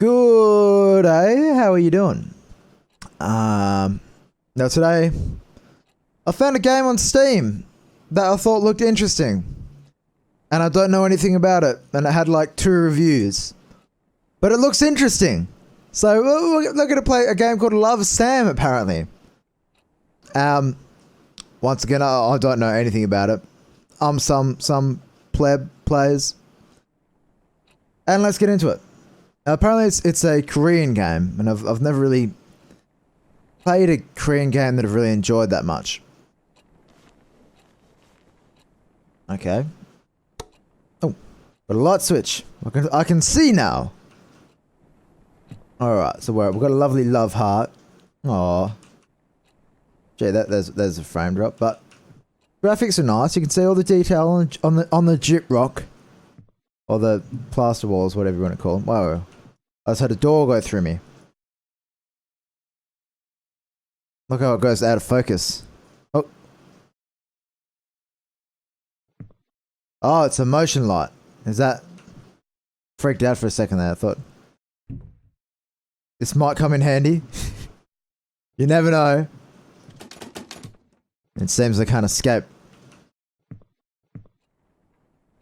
Good day, how are you doing? Now today, I found a game on Steam that I thought looked interesting. And I don't know anything about it, and it had like 2 reviews. But it looks interesting. So we're going to play a game called Love Sam, apparently. Once again, I don't know anything about it. Some pleb players. And let's get into it. Apparently it's a Korean game, and I've never really played a Korean game that I've really enjoyed that much. Okay. Oh, got a light switch. I can see now. Alright, so we've got a lovely love heart. Aww. Gee, there's a frame drop, but graphics are nice. You can see all the detail on the gyp rock. Or the plaster walls, whatever you want to call them. Whoa. I just had a door go through me. Look how it goes out of focus. Oh. Oh, it's a motion light. Is that... Freaked out for a second there, I thought. This might come in handy. You never know. It seems I can't escape.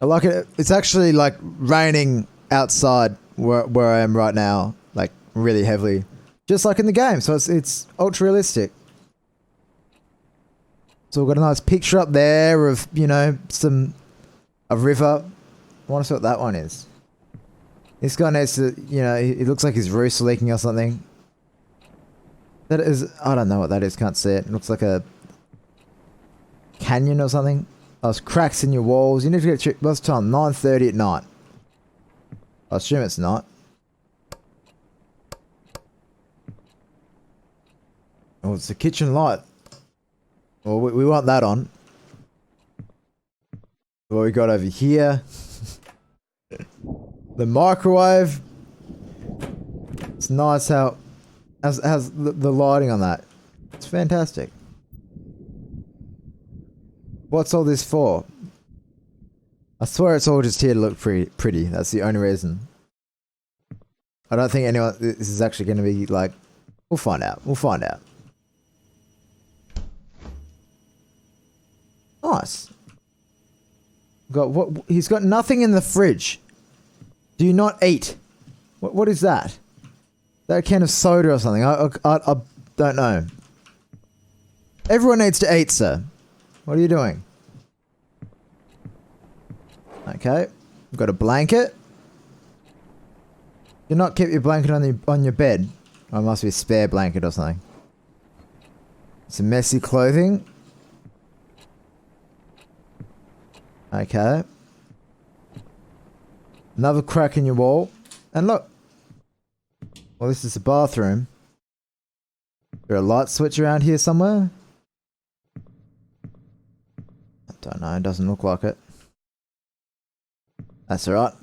I like it. It's actually like raining outside where I am right now, like really heavily, just like in the game. So it's ultra realistic. So we've got a nice picture up there of, you know, a river. I want to see what that one is. This guy needs to, you know, it looks like his roof's leaking or something. That is, I don't know what that is. Can't see it. It looks like a canyon or something. There's cracks in your walls. You need to get checked. What's the time? 9:30 at night. I assume it's not. Oh, it's a kitchen light. Well, we want that on. What we got over here? The microwave. It's nice how how's the lighting on that. It's fantastic. What's all this for? I swear it's all just here to look pretty. That's the only reason. I don't think anyone... This is actually going to be like... We'll find out. We'll find out. Nice. Got what? He's got nothing in the fridge. Do you not eat? What is that? That a can of soda or something? I don't know. Everyone needs to eat, sir. What are you doing? Okay, we've got a blanket. Do not keep your blanket on your bed. Oh, it must be a spare blanket or something. Some messy clothing. Okay. Another crack in your wall. And look. Well, this is the bathroom. Is there a light switch around here somewhere? I don't know, it doesn't look like it. That's alright.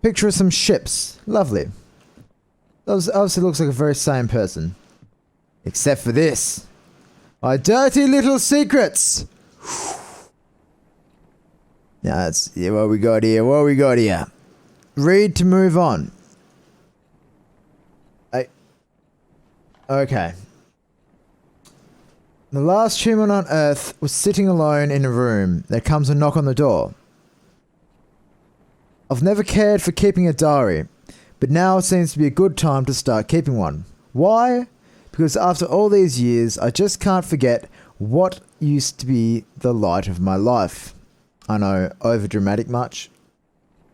Picture of some ships. Lovely. That obviously looks like a very sane person. Except for this. My dirty little secrets! Yeah, what we got here? What we got here? Read to move on. Okay. The last human on Earth was sitting alone in a room. There comes a knock on the door. I've never cared for keeping a diary, but now it seems to be a good time to start keeping one. Why? Because after all these years, I just can't forget what used to be the light of my life. I know, overdramatic much.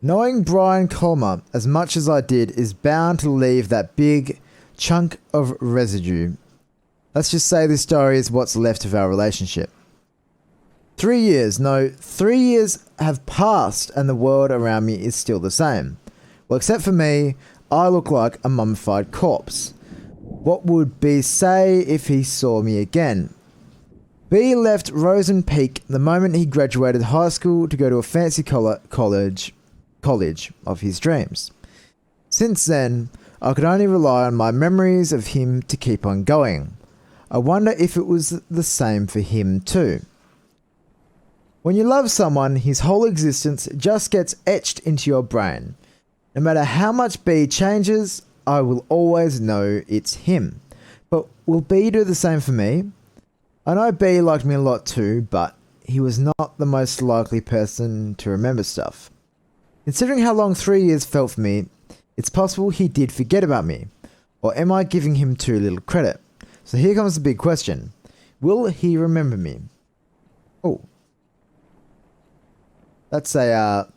Knowing Brian Colmer as much as I did is bound to leave that big chunk of residue. Let's just say this diary is what's left of our relationship. 3 years, no, 3 years have passed and the world around me is still the same. Well, except for me, I look like a mummified corpse. What would B say if he saw me again? B left Rosen Peak the moment he graduated high school to go to a fancy college of his dreams. Since then, I could only rely on my memories of him to keep on going. I wonder if it was the same for him too. When you love someone, his whole existence just gets etched into your brain. No matter how much B changes, I will always know it's him. But will B do the same for me? I know B liked me a lot too, but he was not the most likely person to remember stuff. Considering how long 3 years felt for me, it's possible he did forget about me. Or am I giving him too little credit? So here comes the big question. Will he remember me? Oh. That's a,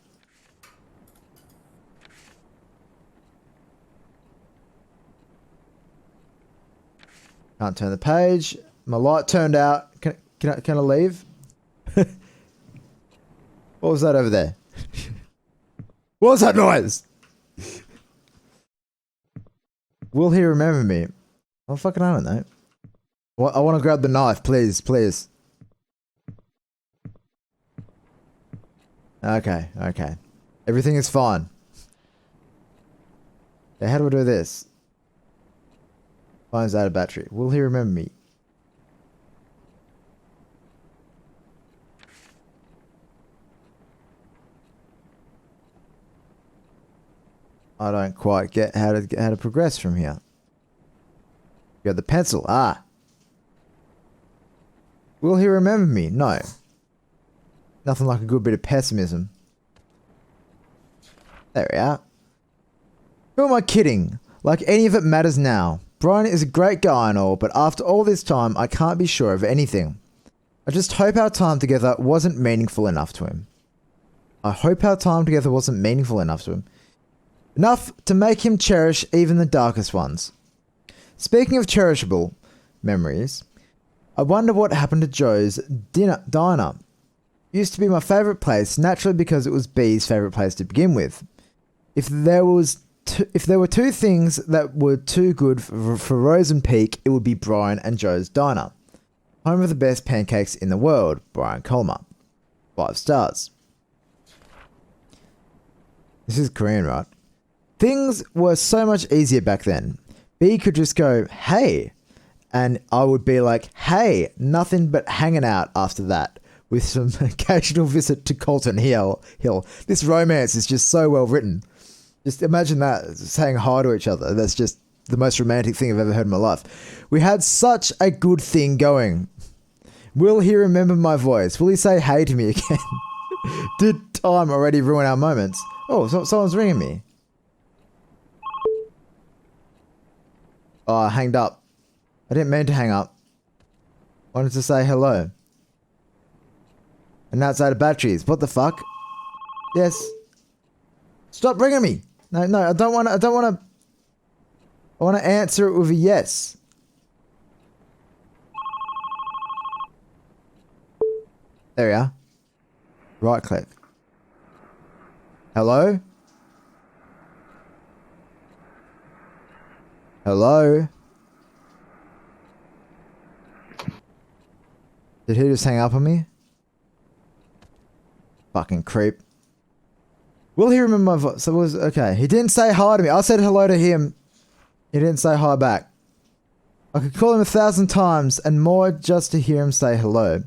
can't turn the page. My light turned out. Can I leave? What was that over there? What was that noise? Will he remember me? Oh, fucking I don't know. I want to grab the knife, please, please. Okay, okay. Everything is fine. Okay, how do I do this? Phone's out of battery. Will he remember me? I don't quite get how to progress from here. You got the pencil. Ah. Will he remember me? No. Nothing like a good bit of pessimism. There we are. Who am I kidding? Like any of it matters now. Brian is a great guy and all, but after all this time, I can't be sure of anything. I just hope our time together wasn't meaningful enough to him. I hope our time together wasn't meaningful enough to him. Enough to make him cherish even the darkest ones. Speaking of cherishable memories, I wonder what happened to Joe's diner. Used to be my favourite place, naturally because it was B's favourite place to begin with. If there were two things that were too good for Rose and Peak, it would be Brian and Joe's diner. Home of the best pancakes in the world, Brian Colmer. 5 stars. This is Korean, right? Things were so much easier back then. B could just go, hey, and I would be like, hey, nothing but hanging out after that, with some occasional visit to Colton Hill. This romance is just so well written. Just imagine that, saying hi to each other. That's just the most romantic thing I've ever heard in my life. We had such a good thing going. Will he remember my voice? Will he say hey to me again? Did time already ruin our moments? Oh, someone's ringing me. Oh, I hanged up. I didn't mean to hang up. I wanted to say hello. And now it's out of batteries. What the fuck? Yes. Stop ringing me. No, I don't want to. I want to answer it with a yes. There we are. Right click. Hello? Hello? Did he just hang up on me? Fucking creep. Will he remember my voice? So it was okay. He didn't say hi to me. I said hello to him. He didn't say hi back. I could call him 1,000 times and more just to hear him say hello.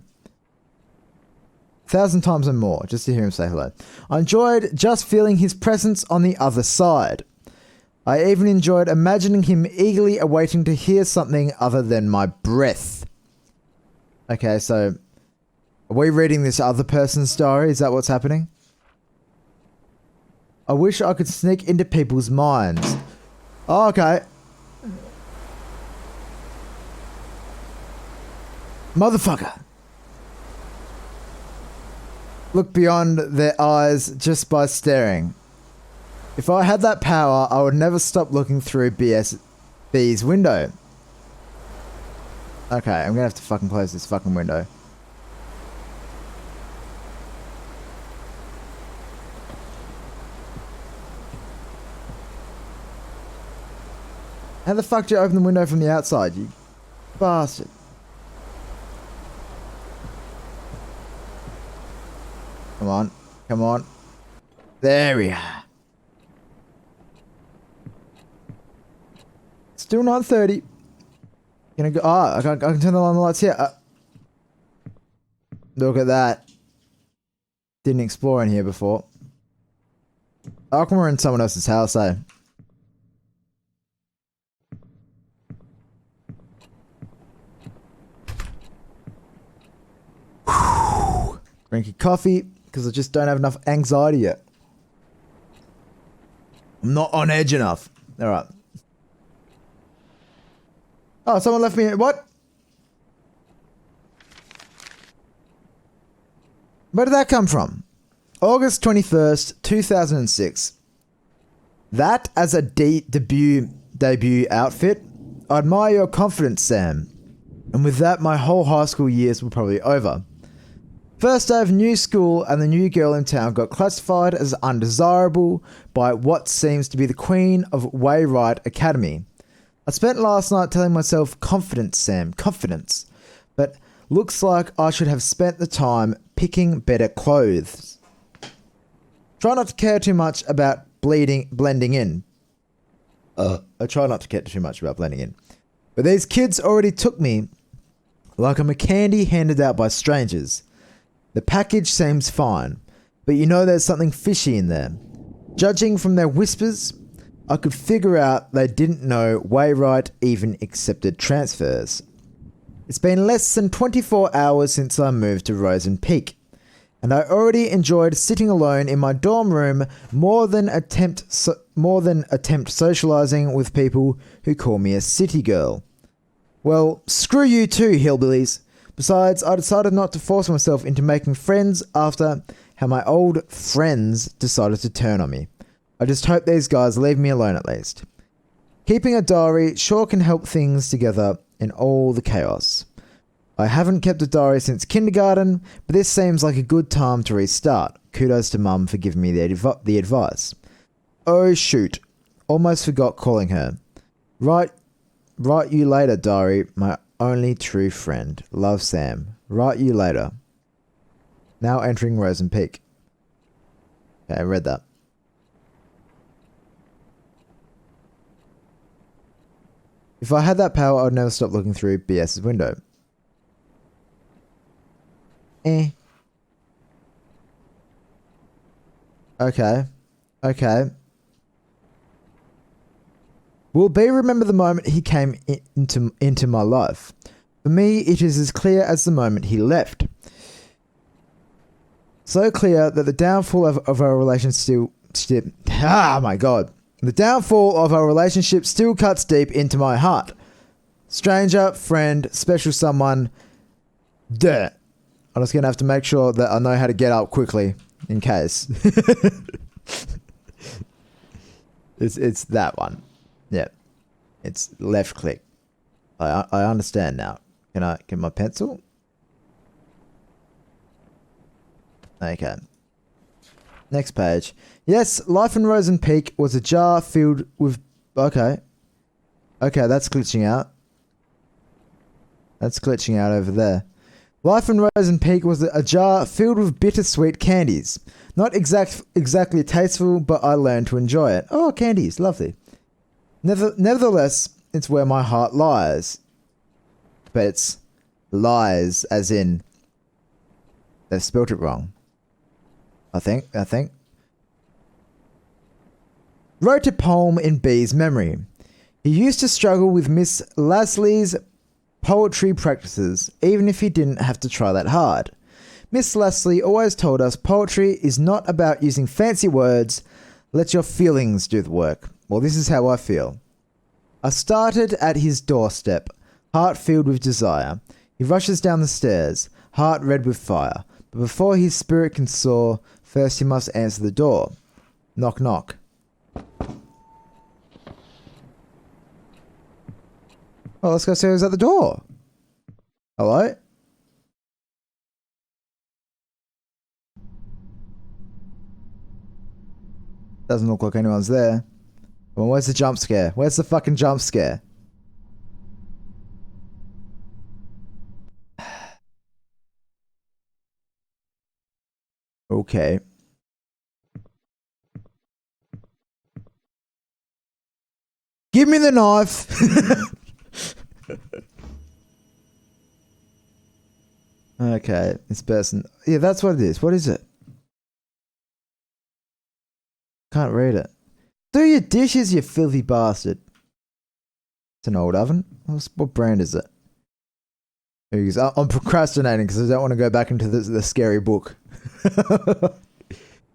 1,000 times and more just to hear him say hello. I enjoyed just feeling his presence on the other side. I even enjoyed imagining him eagerly awaiting to hear something other than my breath. Okay, so are we reading this other person's story? Is that what's happening? I wish I could sneak into people's minds. Oh, okay. Motherfucker. Look beyond their eyes just by staring. If I had that power, I would never stop looking through B's window. Okay, I'm gonna have to fucking close this fucking window. How the fuck do you open the window from the outside, you bastard? Come on, come on. There we are. Still 9:30. Gonna go. Oh, I can turn on the lights here. Look at that. didn't explore in here before. How come we're in someone else's house, eh? Drinking coffee, because I just don't have enough anxiety yet. I'm not on edge enough. Alright. Oh, someone left me... What? Where did that come from? August 21st, 2006. That as a debut outfit? I admire your confidence, Sam. And with that, my whole high school years were probably over. First day of new school and the new girl in town got classified as undesirable by what seems to be the queen of Wayrite Academy. I spent last night telling myself, confidence, Sam, confidence. But looks like I should have spent the time picking better clothes. Try not to care too much about blending in. I try not to care too much about blending in. But these kids already took me like I'm a candy handed out by strangers. The package seems fine, but you know there's something fishy in there. Judging from their whispers, I could figure out they didn't know Wayrite even accepted transfers. It's been less than 24 hours since I moved to Rosen Peak, and I already enjoyed sitting alone in my dorm room more than attempt socializing with people who call me a city girl. Well, screw you too, hillbillies. Besides, I decided not to force myself into making friends after how my old friends decided to turn on me. I just hope these guys leave me alone at least. Keeping a diary sure can help things together in all the chaos. I haven't kept a diary since kindergarten, but this seems like a good time to restart. Kudos to Mum for giving me the advice. Oh shoot, almost forgot calling her. Write you later, diary, my only true friend. Love, Sam. Write you later. Now entering Rosen Peak. Okay, I read that. If I had that power, I would never stop looking through BS's window. Okay. Okay. Will B remember the moment he came into my life? For me, it is as clear as the moment he left. So clear that the downfall of our relationship my god. The downfall of our relationship still cuts deep into my heart. Stranger, friend, special someone. Duh. I'm just going to have to make sure that I know how to get up quickly in case. It's that one. Yeah. It's left click. I understand now. Can I get my pencil? Okay. Next page. Yes, life in Rosen Peak was a jar filled with... Okay. Okay, that's glitching out. That's glitching out over there. Life in Rosen Peak was a jar filled with bittersweet candies. Not exactly tasteful, but I learned to enjoy it. Oh, candies. Lovely. Nevertheless, it's where my heart lies. But it's lies, as in... They've spelt it wrong. I think. Wrote a poem in B's memory. He used to struggle with Miss Leslie's poetry practices, even if he didn't have to try that hard. Miss Leslie always told us poetry is not about using fancy words. Let your feelings do the work. Well, this is how I feel. I started at his doorstep, heart filled with desire. He rushes down the stairs, heart red with fire. But before his spirit can soar, first he must answer the door. Knock, knock. Oh, let's go see who's at the door. Hello? Doesn't look like anyone's there. Well, where's the jump scare? Where's the fucking jump scare? Okay. Give me the knife! Okay, this person... Yeah, that's what it is. What is it? Can't read it. Do your dishes, you filthy bastard. It's an old oven. What brand is it? There he goes. I'm procrastinating because I don't want to go back into the scary book.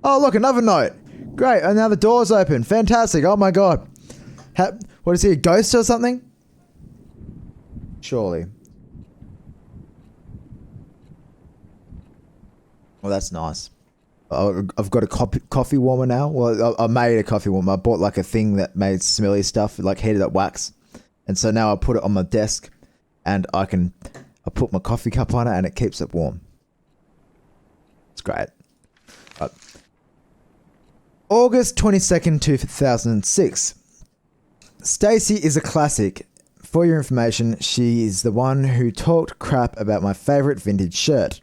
Oh, look, another note. Great, and now the door's open. Fantastic. Oh my god. What is he, a ghost or something? Surely. Well, that's nice. I've got a coffee warmer now. Well, I made a coffee warmer. I bought like a thing that made smelly stuff, like heated up wax. And so now I put it on my desk and I put my coffee cup on it and it keeps it warm. It's great. August 22nd, 2006. Stacy is a classic. For your information, she is the one who talked crap about my favourite vintage shirt.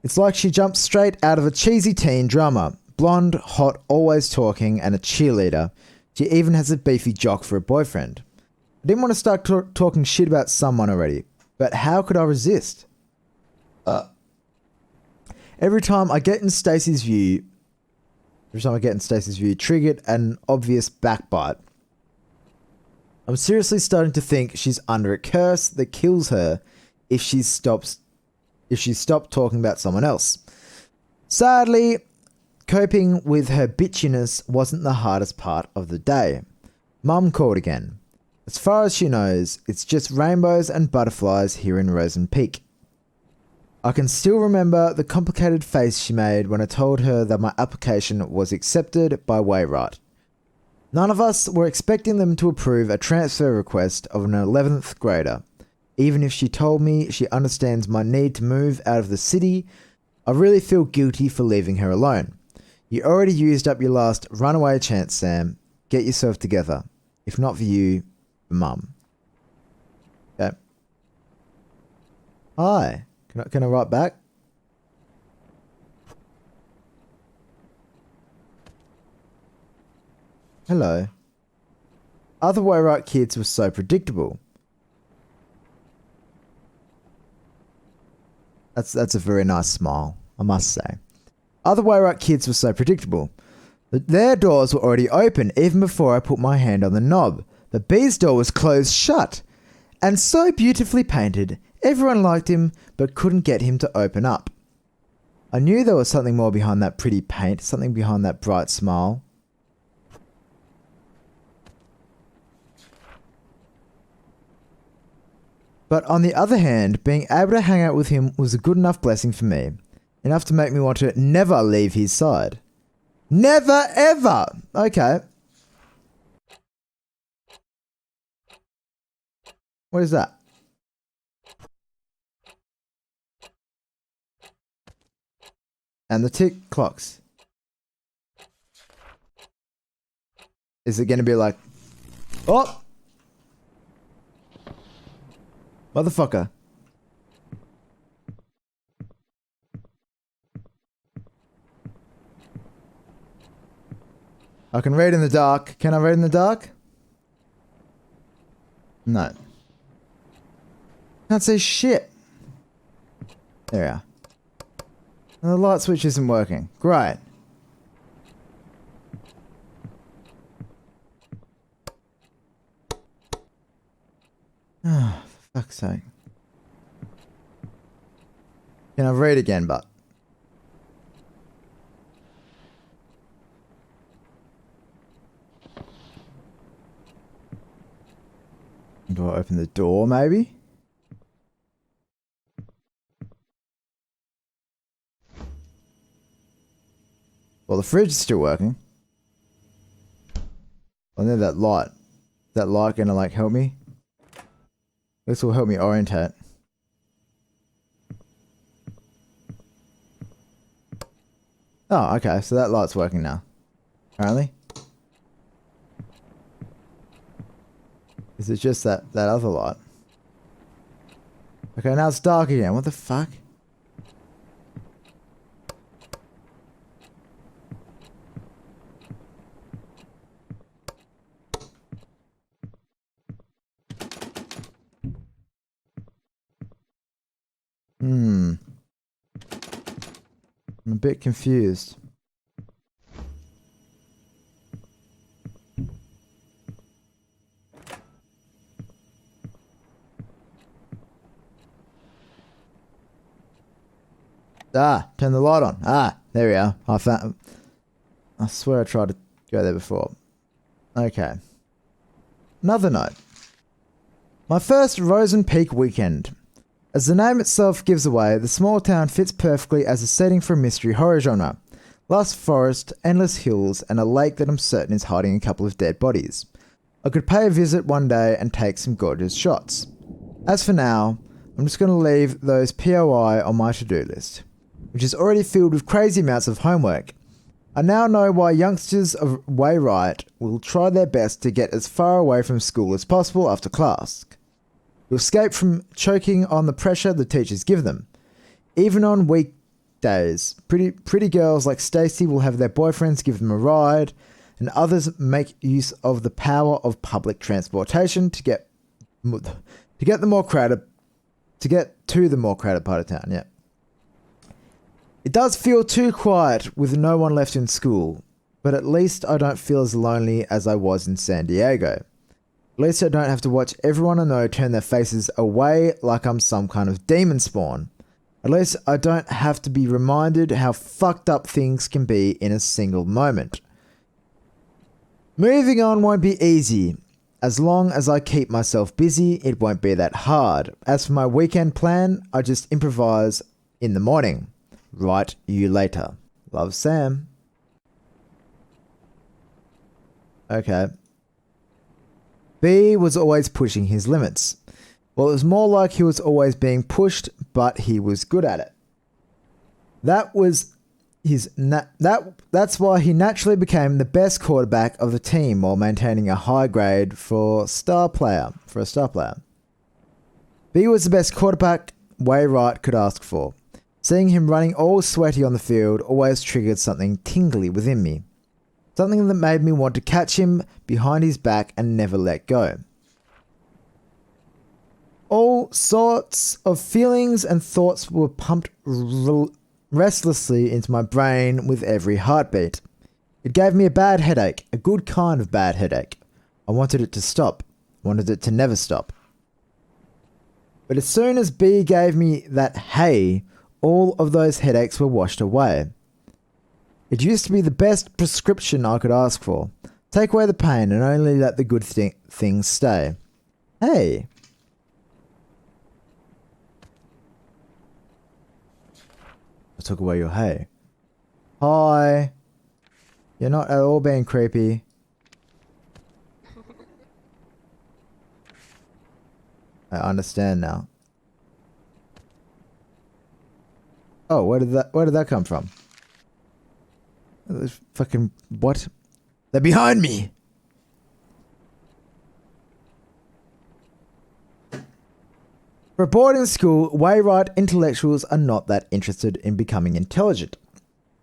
It's like she jumped straight out of a cheesy teen drama. Blonde, hot, always talking, and a cheerleader. She even has a beefy jock for a boyfriend. I didn't want to start talking shit about someone already, but how could I resist? Every time I get in Stacy's view, triggered an obvious backbite. I'm seriously starting to think she's under a curse that kills her if she stopped talking about someone else. Sadly, coping with her bitchiness wasn't the hardest part of the day. Mum called again. As far as she knows, it's just rainbows and butterflies here in Rosen Peak. I can still remember the complicated face she made when I told her that my application was accepted by Wayrite. None of us were expecting them to approve a transfer request of an 11th grader. Even if she told me she understands my need to move out of the city, I really feel guilty for leaving her alone. You already used up your last runaway chance, Sam. Get yourself together. If not for you, for Mum. Okay. Hi. Can I write back? Hello. Other Wayrite kids were so predictable. That's a very nice smile, I must say. Other Wayrite kids were so predictable. Their doors were already open even before I put my hand on the knob. But B's door was closed shut. And so beautifully painted, everyone liked him but couldn't get him to open up. I knew there was something more behind that pretty paint, something behind that bright smile. But on the other hand, being able to hang out with him was a good enough blessing for me. Enough to make me want to never leave his side. Never ever! Okay. What is that? And the tick clocks. Is it going to be like... Oh! Motherfucker. I can read in the dark. Can I read in the dark? No. Can't see shit. There we are. And the light switch isn't working. Great. Oh, for fuck's sake. Can I read again, but... Do I open the door, maybe? Well, the fridge is still working. I need that light. Is that light gonna, like, help me? This will help me orientate. Oh, okay, so that light's working now. Apparently. Is it just that other light? Okay, now it's dark again. What the fuck? I'm a bit confused. Turn the light on. There we are. I swear I tried to go there before. Okay. Another note. My first Rosen Peak weekend. As the name itself gives away, the small town fits perfectly as a setting for a mystery horror genre. Lush forest, endless hills, and a lake that I'm certain is hiding a couple of dead bodies. I could pay a visit one day and take some gorgeous shots. As for now, I'm just going to leave those POI on my to-do list, which is already filled with crazy amounts of homework. I now know why youngsters of way right will try their best to get as far away from school as possible after class, to escape from choking on the pressure the teachers give them. Even on weekdays, pretty girls like Stacy will have their boyfriends give them a ride, and others make use of the power of public transportation to get to the more crowded part of town. Yeah. It does feel too quiet with no one left in school, but at least I don't feel as lonely as I was in San Diego. At least I don't have to watch everyone I know turn their faces away like I'm some kind of demon spawn. At least I don't have to be reminded how fucked up things can be in a single moment. Moving on won't be easy. As long as I keep myself busy, it won't be that hard. As for my weekend plan, I just improvise in the morning. Write you later. Love, Sam. Okay. B was always pushing his limits. Well, it was more like he was always being pushed, but he was good at it. That's why he naturally became the best quarterback of the team while maintaining a high grade for a star player. B was the best quarterback Waywright could ask for. Seeing him running all sweaty on the field always triggered something tingly within me. Something that made me want to catch him behind his back and never let go. All sorts of feelings and thoughts were pumped restlessly into my brain with every heartbeat. It gave me a bad headache, a good kind of bad headache. I wanted it to stop, wanted it to never stop. But as soon as B gave me that hey, all of those headaches were washed away. It used to be the best prescription I could ask for. Take away the pain and only let the good things stay. Hey. I took away your hey. Hi. You're not at all being creepy. I understand now. Oh, where did that come from? Fucking what? They're behind me. For a boarding school, Waywright intellectuals are not that interested in becoming intelligent.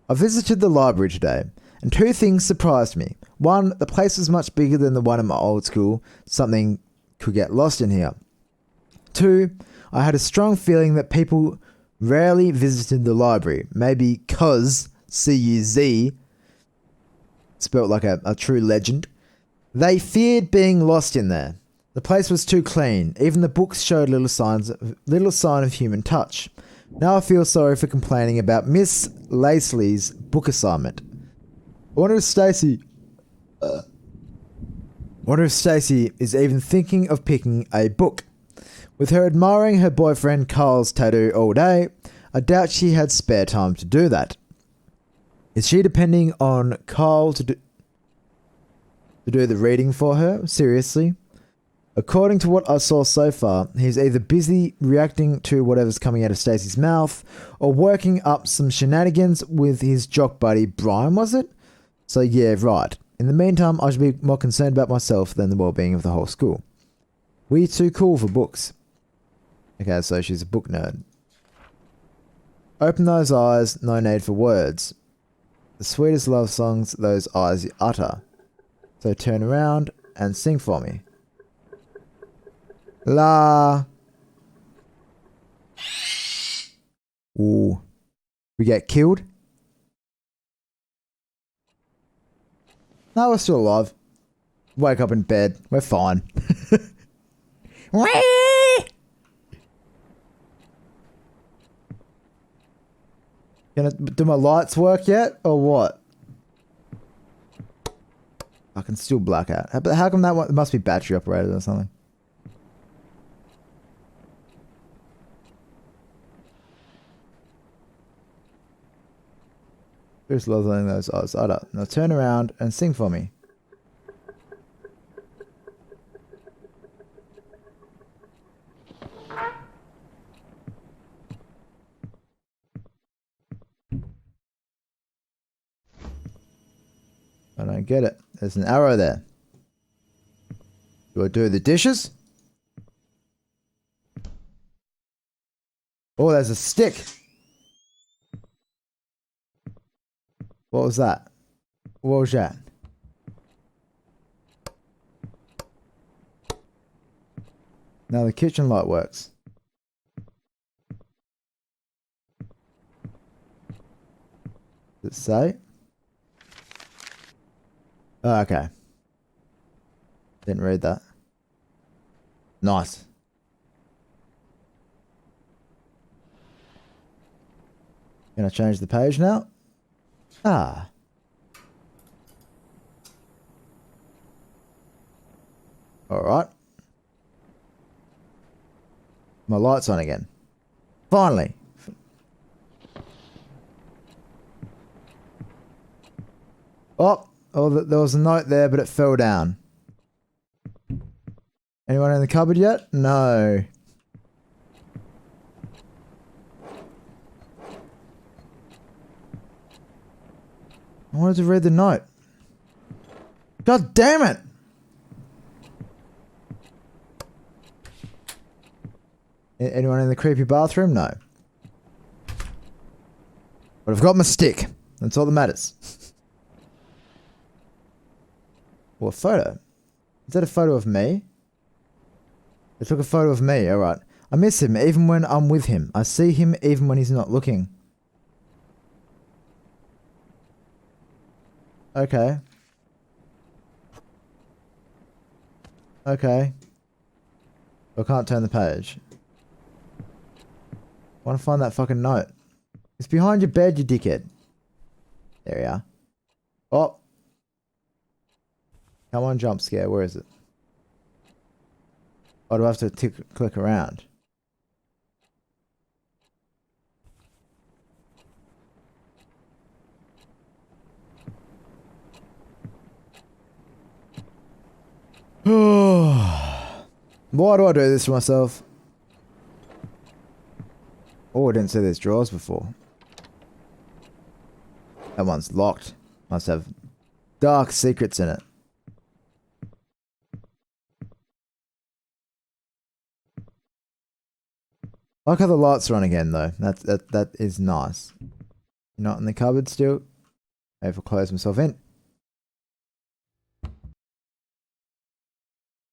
I visited the library today, and two things surprised me. One, the place was much bigger than the one in my old school. Something could get lost in here. Two, I had a strong feeling that people rarely visited the library. Maybe cuz, C-U-Z, spelt like a true legend. They feared being lost in there. The place was too clean. Even the books showed little sign of human touch. Now I feel sorry for complaining about Miss Lacely's book assignment. I wonder if Stacy is even thinking of picking a book. With her admiring her boyfriend Carl's tattoo all day, I doubt she had spare time to do that. Is she depending on Carl to do the reading for her? Seriously? According to what I saw so far, he's either busy reacting to whatever's coming out of Stacy's mouth or working up some shenanigans with his jock buddy Brian, was it? So yeah, right. In the meantime, I should be more concerned about myself than the well-being of the whole school. We too cool for books. Okay, so she's a book nerd. Open those eyes, no need for words. The sweetest love songs those eyes utter. So turn around and sing for me. La. Ooh. We get killed? No, we're still alive. Wake up in bed. We're fine. Do my lights work yet, or what? I can still black out. But how come that one? It must be battery operated or something. Just leveling those odds. Now turn around and sing for me. I don't get it. There's an arrow there. Do I do the dishes? Oh, there's a stick. What was that? What was that? Now the kitchen light works. Does it say? Oh, okay. Didn't read that. Nice. Gonna change the page now. Ah. Alright. My light's on again. Finally. Oh, there was a note there, but it fell down. Anyone in the cupboard yet? No. I wanted to read the note. God damn it! Anyone in the creepy bathroom? No. But I've got my stick. That's all that matters. What photo? Is that a photo of me? They took a photo of me, alright. I miss him even when I'm with him. I see him even when he's not looking. Okay. Okay. I can't turn the page. I want to find that fucking note. It's behind your bed, you dickhead. There we are. Oh. Come on, jump scare. Where is it? Oh, do I have to click around? Why do I do this to myself? Oh, I didn't see there's drawers before. That one's locked. Must have dark secrets in it. I like how the lights are on again though. That is nice. Not in the cupboard still. Maybe if I close myself in.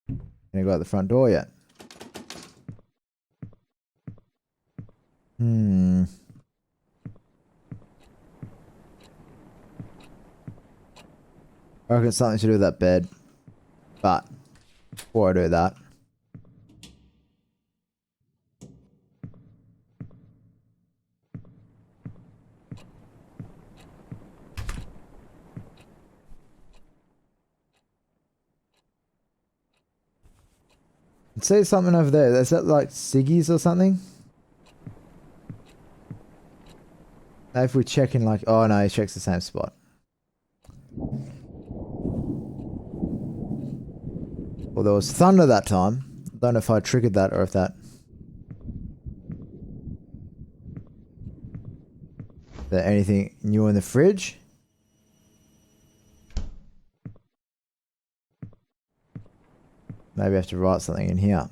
Gonna go out the front door yet. I reckon it's something to do with that bed. But before I do that. See something over there. Is that like ciggies or something? Now if we check in like... Oh no, he checks the same spot. Well, there was thunder that time. Don't know if I triggered that or if that... Is there anything new in the fridge? Maybe I have to write something in here.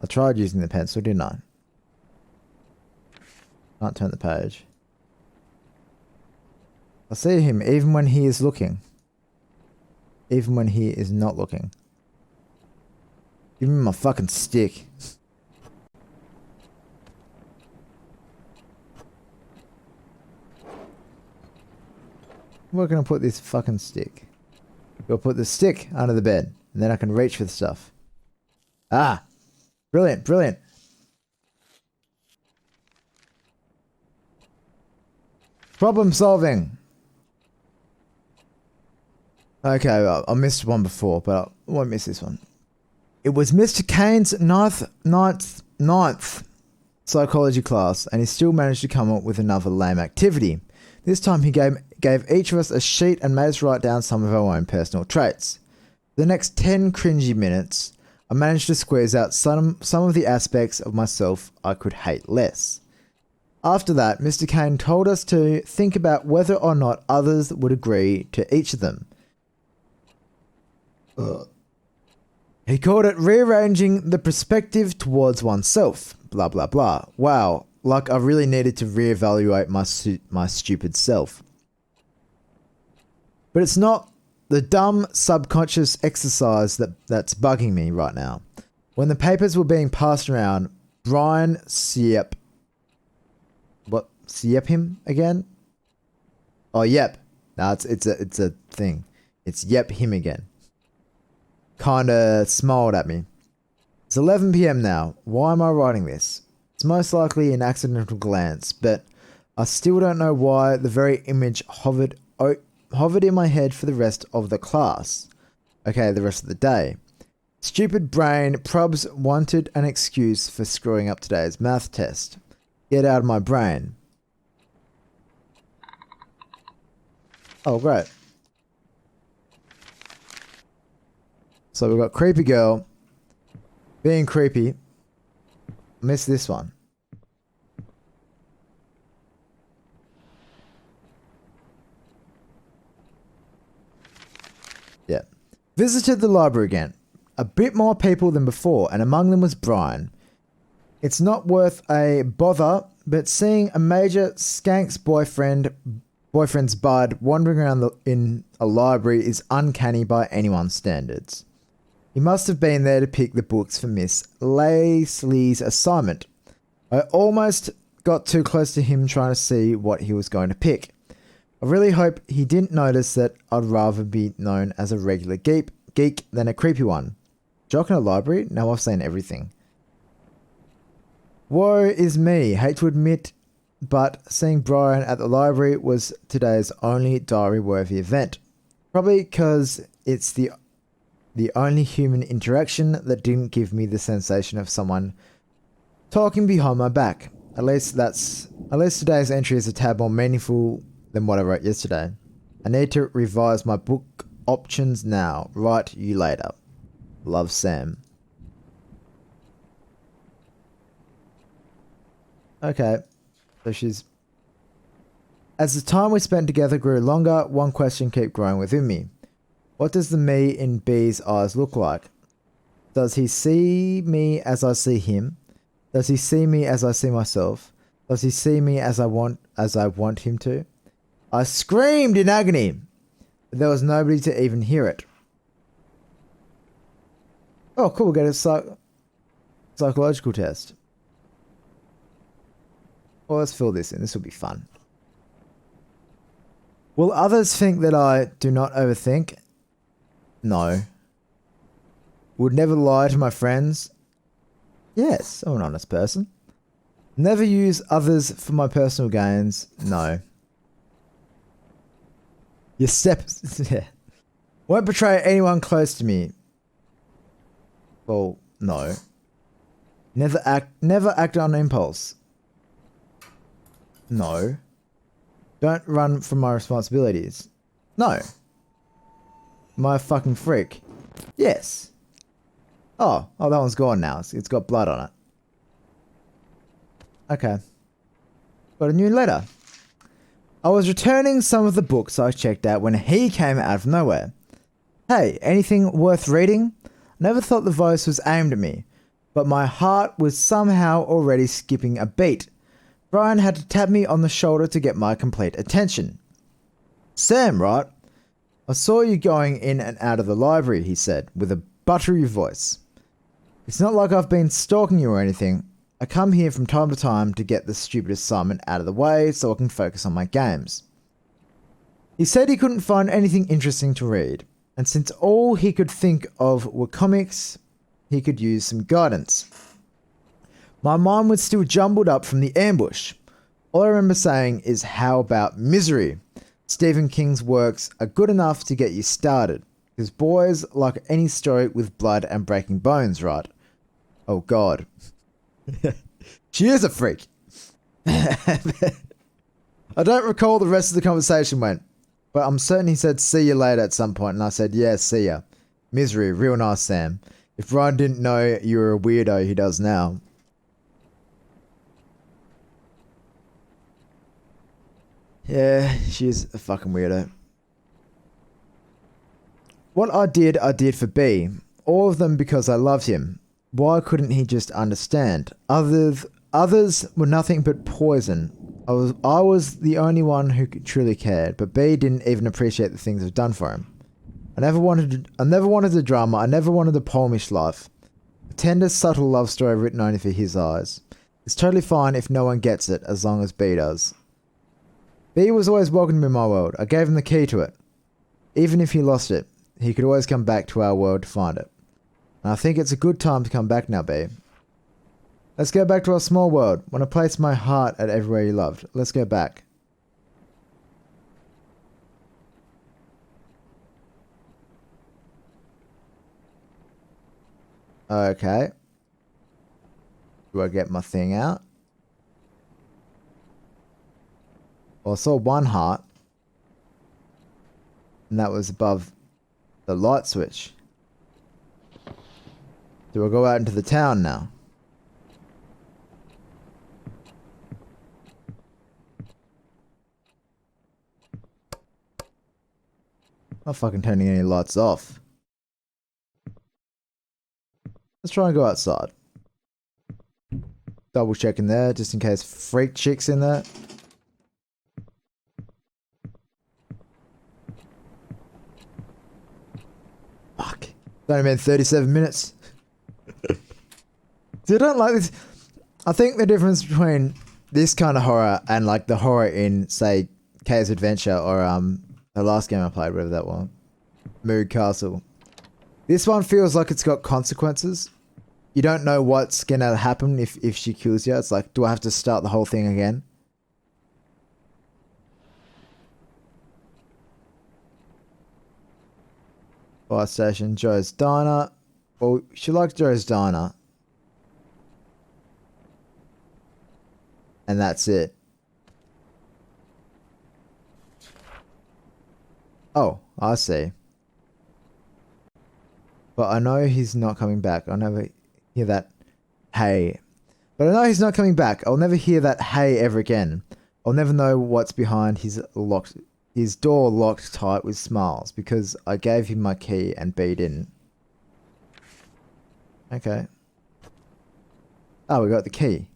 I tried using the pencil, didn't I? Can't turn the page. I see him even when he is looking. Even when he is not looking. Give me my fucking stick. Where can I put this fucking stick? We'll put the stick under the bed, and then I can reach for the stuff. Ah! Brilliant, brilliant. Problem solving. Okay, well, I missed one before, but I won't miss this one. It was Mr. Kane's ninth psychology class, and he still managed to come up with another lame activity. This time he gave each of us a sheet and made us write down some of our own personal traits. For the next 10 cringy minutes, I managed to squeeze out some of the aspects of myself I could hate less. After that, Mr. Kane told us to think about whether or not others would agree to each of them. He called it rearranging the perspective towards oneself. Blah, blah, blah. Wow, like I really needed to reevaluate my stupid self. But it's not the dumb subconscious exercise that's bugging me right now. When the papers were being passed around, Brian Siep him again? Oh, yep. No, it's a thing. It's yep him again. Kinda smiled at me. It's 11 PM now. Why am I writing this? It's most likely an accidental glance, but I still don't know why the very image hovered in my head for the rest of the class. Okay, the rest of the day. Stupid brain probs wanted an excuse for screwing up today's math test. Get out of my brain. Oh, great. So we've got creepy girl being creepy. Missed this one. Yeah. Visited the library again. A bit more people than before, and among them was Brian. It's not worth a bother, but seeing a major skank's boyfriend's bud wandering around in a library is uncanny by anyone's standards. He must have been there to pick the books for Miss Lacey's assignment. I almost got too close to him trying to see what he was going to pick. I really hope he didn't notice that I'd rather be known as a regular geek than a creepy one. Jock in a library? Now I've seen everything. Woe is me, hate to admit, but seeing Brian at the library was today's only diary-worthy event. Probably because it's the only human interaction that didn't give me the sensation of someone talking behind my back. At least today's entry is a tad more meaningful than what I wrote yesterday. I need to revise my book options now. Write you later. Love, Sam. Okay. So she's... As the time we spent together grew longer, one question kept growing within me. What does the me in B's eyes look like? Does he see me as I see him? Does he see me as I see myself? Does he see me as I want him to? I screamed in agony, but there was nobody to even hear it. Oh, cool, we'll get a psychological test. Well, let's fill this in. This will be fun. Will others think that I do not overthink? No. Would never lie to my friends? Yes, I'm an honest person. Never use others for my personal gains? No. Your steps... yeah. Won't betray anyone close to me? Well, no. Never act on impulse? No. Don't run from my responsibilities? No. Am I a fucking freak? Yes. Oh, that one's gone now. It's got blood on it. Okay. Got a new letter. I was returning some of the books I checked out when he came out of nowhere. Hey, anything worth reading? Never thought the voice was aimed at me, but my heart was somehow already skipping a beat. Brian had to tap me on the shoulder to get my complete attention. Sam, right? I saw you going in and out of the library, he said, with a buttery voice. It's not like I've been stalking you or anything. I come here from time to time to get the stupid assignment out of the way so I can focus on my games. He said he couldn't find anything interesting to read, and since all he could think of were comics, he could use some guidance. My mind was still jumbled up from the ambush. All I remember saying is, how about Misery? Stephen King's works are good enough to get you started. Because boys like any story with blood and breaking bones, right? Oh god. She is a freak. I don't recall the rest of the conversation went, but I'm certain he said see you later at some point, and I said yeah, see ya. Misery, real nice Sam. If Ryan didn't know you were a weirdo, he does now. Yeah, she's a fucking weirdo. What I did for B. All of them because I loved him. Why couldn't he just understand? Others were nothing but poison. I was the only one who truly cared, but B didn't even appreciate the things I've done for him. I never wanted the drama. I never wanted the Polish life. A tender, subtle love story written only for his eyes. It's totally fine if no one gets it, as long as B does. B was always welcome in my world. I gave him the key to it. Even if he lost it, he could always come back to our world to find it. And I think it's a good time to come back now, B. Let's go back to our small world. When I placed my heart at everywhere you loved. Let's go back. Okay. Do I get my thing out? Well, I saw one heart. And that was above the light switch. Do I go out into the town now? I'm not fucking turning any lights off. Let's try and go outside. Double checking there, just in case freak chick's in there. Fuck. It's only been 37 minutes. Dude, I don't like this. I think the difference between this kind of horror and like the horror in, say, Kay's Adventure or the last game I played, whatever that was, Mood Castle. This one feels like it's got consequences. You don't know what's gonna happen if she kills you. It's like, do I have to start the whole thing again? Fire station, Joe's Diner. Well, she likes Joe's Diner. And that's it. Oh, I see. But I know he's not coming back. I never hear that hey. But I know he's not coming back. I'll never hear that hey ever again. I'll never know what's behind his door locked tight with smiles because I gave him my key and B didn't. Okay. Oh, we got the key.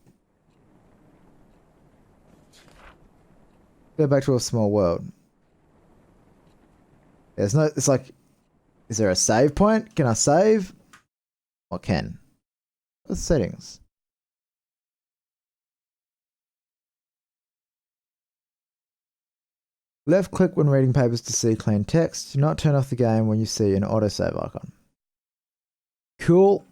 Go back to a small world. There's no, it's like, is there a save point? Can I save? Or can? What's settings? Left click when reading papers to see clean text. Do not turn off the game when you see an autosave icon. Cool.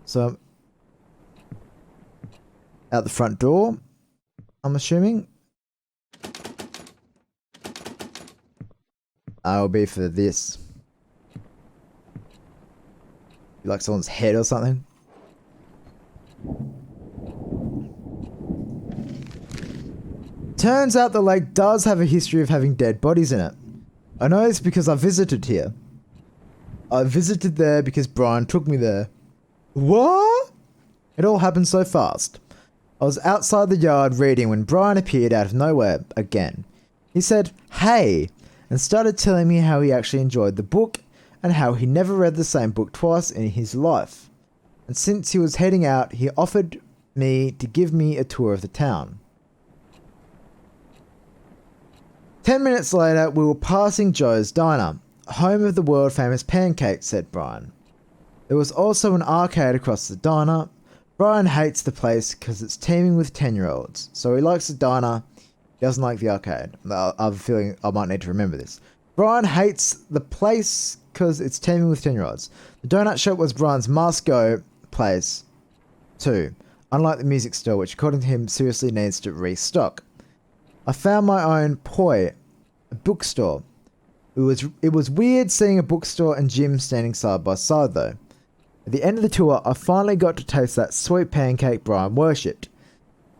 So, out the front door, I'm assuming. I'll be for this. Like someone's head or something. Turns out the lake does have a history of having dead bodies in it. I know this because I visited here. I visited there because Brian took me there. What? It all happened so fast. I was outside the yard reading when Brian appeared out of nowhere again. He said, "Hey," and started telling me how he actually enjoyed the book and how he never read the same book twice in his life. And since he was heading out, he offered me to give me a tour of the town. 10 minutes later, we were passing Joe's Diner, home of the world-famous pancakes, said Brian. There was also an arcade across the diner. Brian hates the place because it's teeming with 10-year-olds. So he likes the diner, he doesn't like the arcade. I have a feeling I might need to remember this. Brian hates the place because it's teeming with 10-year-olds. The donut shop was Brian's must-go place too. unlike the music store, which according to him seriously needs to restock. I found my own poi, a bookstore. It was weird seeing a bookstore and gym standing side by side though. At the end of the tour, I finally got to taste that sweet pancake Brian worshipped.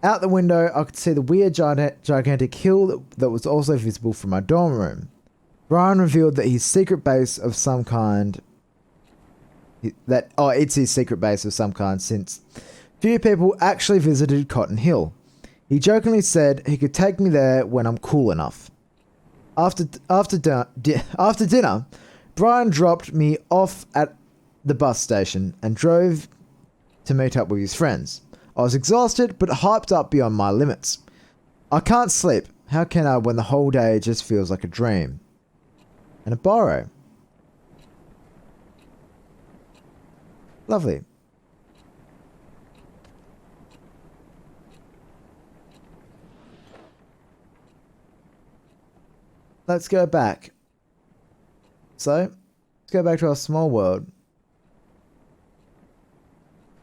Out the window, I could see the weird gigantic hill that was also visible from my dorm room. Brian revealed that his secret base of some kind... it's his secret base of some kind since few people actually visited Cotton Hill. He jokingly said he could take me there when I'm cool enough. After dinner, Brian dropped me off at the bus station and drove to meet up with his friends. I was exhausted but hyped up beyond my limits. I can't sleep. How can I when the whole day just feels like a dream? And a borrow. Lovely. Let's go back. So, let's go back to our small world.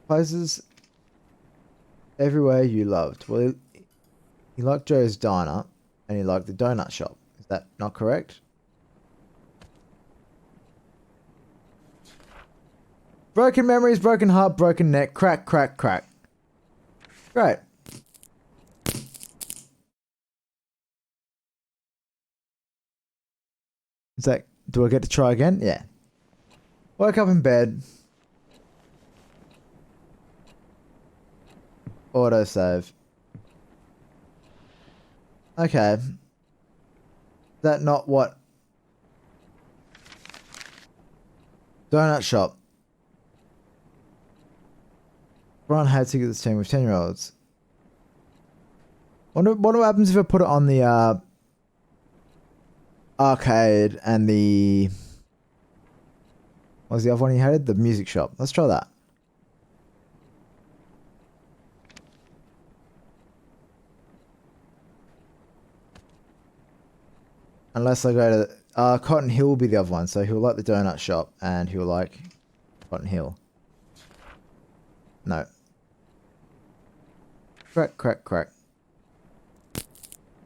Places everywhere you loved. Well, you liked Joe's Diner and you liked the donut shop. Is that not correct? Broken memories, broken heart, broken neck, crack, crack, crack. Great. Is that, do I get to try again? Yeah. Woke up in bed. Autosave. Okay. Is that not what? Donut shop. Brian had to get this team with 10-year-olds. What happens if I put it on the arcade and the... What was the other one you hated? The music shop. Let's try that. Unless I go to... Cotton Hill will be the other one. So he'll like the donut shop and he'll like Cotton Hill. No. Crack, crack, crack.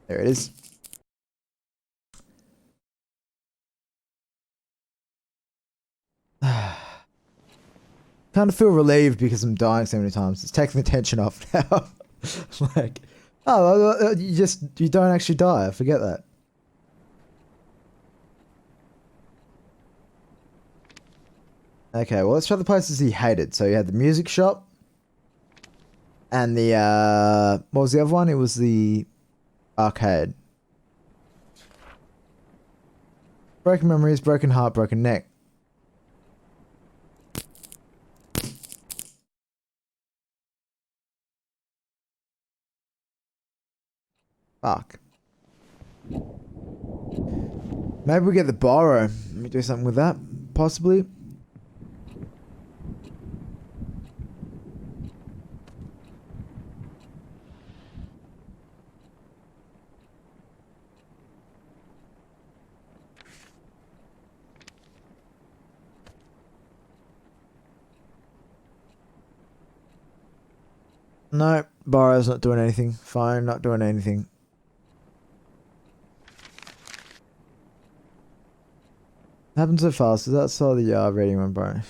There it is. Kind of feel relieved because I'm dying so many times. It's taking the tension off now. Like, oh, you don't actually die. I forget that. Okay, well, let's try the places he hated. So you had the music shop. And the, what was the other one? It was the arcade. Broken memories, broken heart, broken neck. Fuck. Maybe we get the borrow. Let me do something with that. Possibly. No, borrow's not doing anything. Fine, not doing anything. Happened so fast. Is that saw the reading room, bro?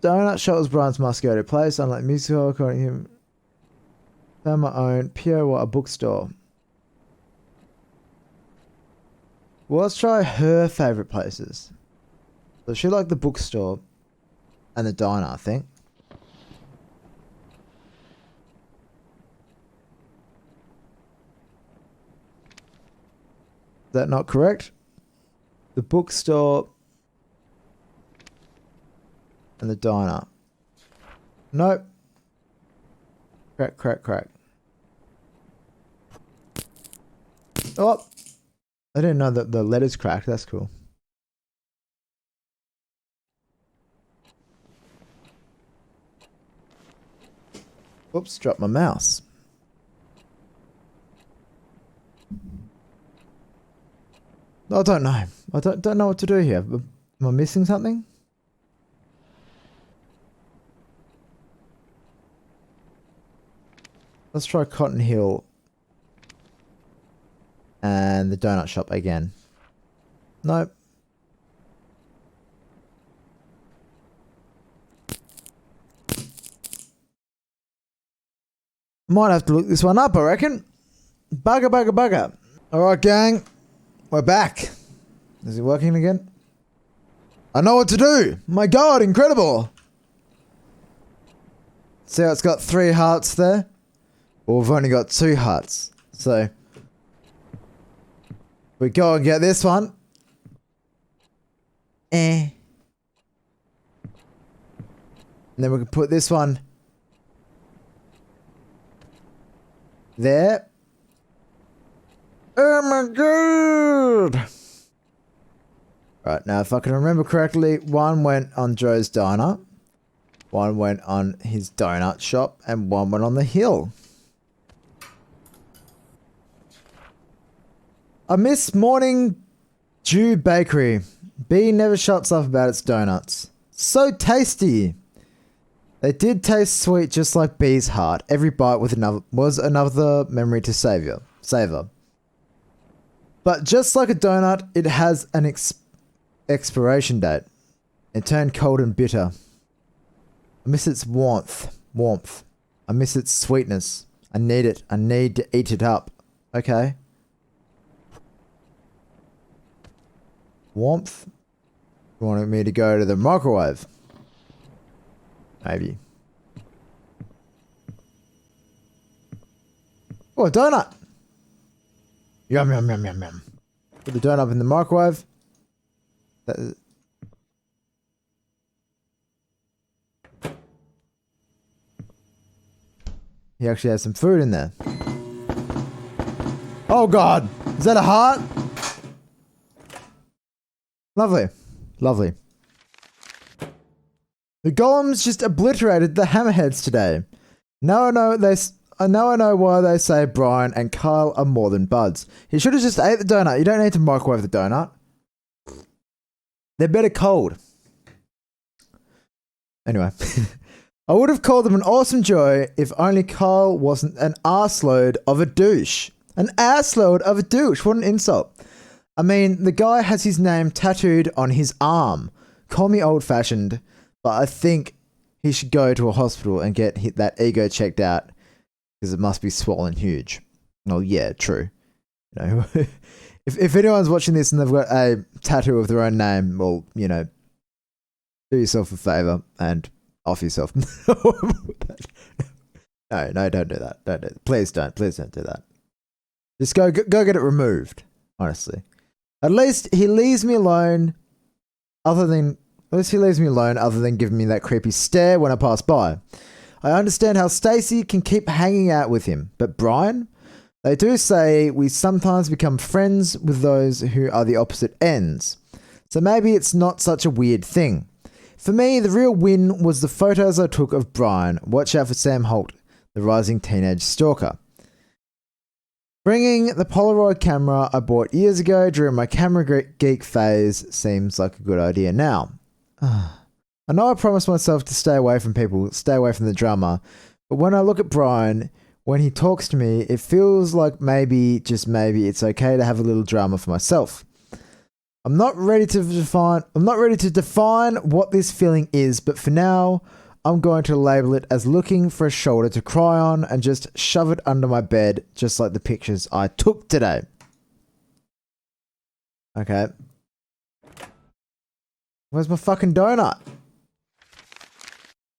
Donut shop was Brian's must go to place. Unlike music hall, according to him, found my own PO a bookstore. Well, let's try her favourite places. So she liked the bookstore and the diner, I think. Is that not correct? The bookstore and the diner. Nope. Crack, crack, crack. Oh! I didn't know that the letters cracked. That's cool. Oops, dropped my mouse. I don't know. I don't know what to do here. Am I missing something? Let's try Cotton Hill and the donut shop again. Nope. Might have to look this one up, I reckon. Bugger. Alright, gang. We're back. Is it working again? I know what to do! My god, incredible! See how it's got 3 hearts there? Well, we've only got 2 hearts. So, we go and get this one. And then we can put this one there. Oh my god! Right, now if I can remember correctly, one went on Joe's Diner, one went on his donut shop, and one went on the hill. I miss Morning Dew Bakery. B never shuts up about its donuts. So tasty! They did taste sweet just like B's heart. Every bite was another memory to savor. But just like a donut, it has an expiration date. It turned cold and bitter. I miss its warmth. I miss its sweetness. I need it. I need to eat it up. Okay. Warmth? You wanted me to go to the microwave? Maybe. Oh, a donut! Yum. Put the donut in the microwave. He actually has some food in there. Oh god! Is that a heart? Lovely. The golems just obliterated the hammerheads today. Now I know why they say Brian and Kyle are more than buds. He should have just ate the donut. You don't need to microwave the donut. They're better cold. Anyway. I would have called them an awesome joy if only Kyle wasn't an arseload of a douche. An arseload of a douche. What an insult. I mean, the guy has his name tattooed on his arm. Call me old-fashioned, but I think he should go to a hospital and get that ego checked out because it must be swollen huge. Well, yeah, true. You know, if anyone's watching this and they've got a tattoo of their own name, well, you know, do yourself a favor and off yourself. No, don't do that. Don't do it. Please don't do that. Just go get it removed. Honestly, at least he leaves me alone. Other than giving me that creepy stare when I pass by. I understand how Stacy can keep hanging out with him, but Brian? They do say we sometimes become friends with those who are the opposite ends. So maybe it's not such a weird thing. For me, the real win was the photos I took of Brian. Watch out for Sam Holt, the rising teenage stalker. Bringing the Polaroid camera I bought years ago during my camera geek phase seems like a good idea now. I know I promised myself to stay away from people, stay away from the drama, but when I look at Brian, when he talks to me, it feels like maybe, just maybe, it's okay to have a little drama for myself. I'm not ready to define what this feeling is, but for now, I'm going to label it as looking for a shoulder to cry on and just shove it under my bed, just like the pictures I took today. Okay. Where's my fucking donut?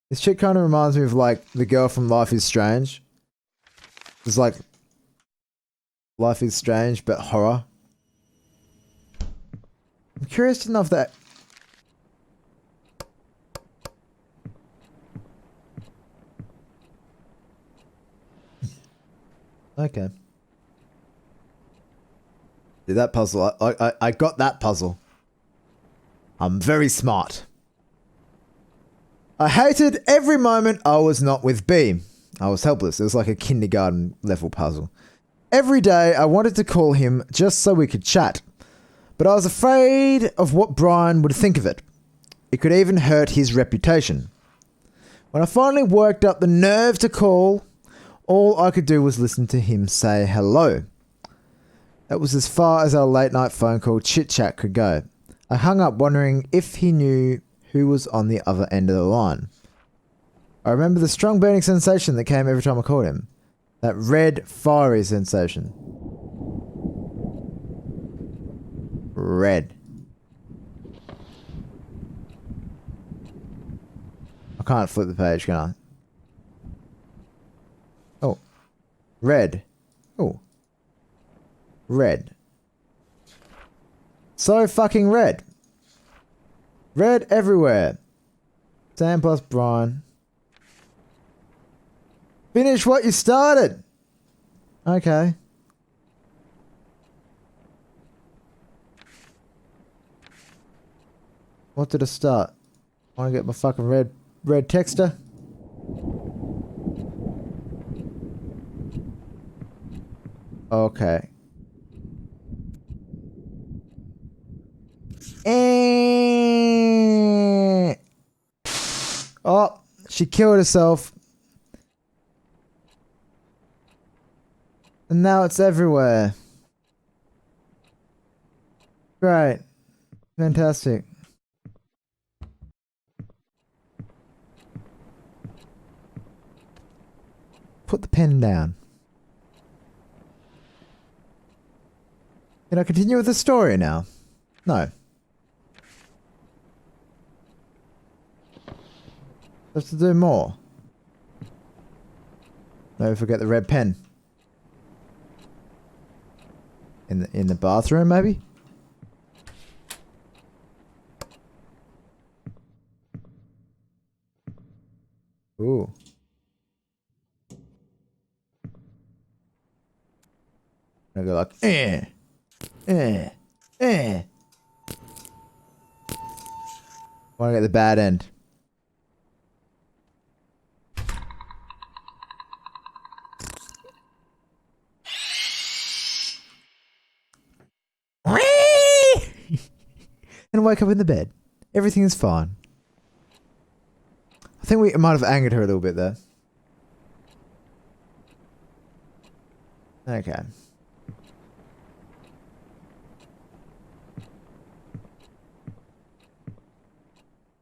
This shit kind of reminds me of like the girl from Life is Strange. It's like Life is Strange, but horror. I'm curious to know if that... Okay. Did that puzzle. I got that puzzle. I'm very smart. I hated every moment I was not with B. I was helpless. It was like a kindergarten level puzzle. Every day I wanted to call him just so we could chat. But I was afraid of what Brian would think of it. It could even hurt his reputation. When I finally worked up the nerve to call, all I could do was listen to him say hello. That was as far as our late night phone call chit-chat could go. I hung up wondering if he knew who was on the other end of the line. I remember the strong burning sensation that came every time I called him. That red, fiery sensation. Red. I can't flip the page, can I? Oh. Red. Oh. Red. So fucking red. Red everywhere. Sam plus Brian. Finish what you started. Okay. What did I start? I want to get my fucking red texter. Okay. Oh, she killed herself. And now it's everywhere. Great. Fantastic. Put the pen down. Can I continue with the story now? No. Let's do more. Don't forget the red pen. In the bathroom, maybe? Ooh. I go like, Want to get the bad end. And wake up in the bed. Everything is fine. I think we might have angered her a little bit there. Okay.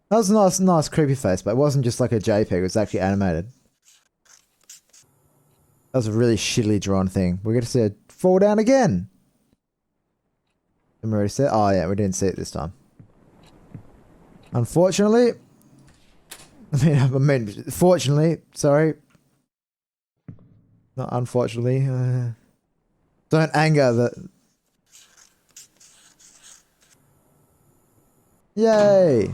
That was a nice creepy face, but it wasn't just like a JPEG, it was actually animated. That was a really shittily drawn thing. We're going to see it fall down again. And we already said, oh yeah, we didn't see it this time. Unfortunately, fortunately, sorry. Not unfortunately. Don't anger the... Yay!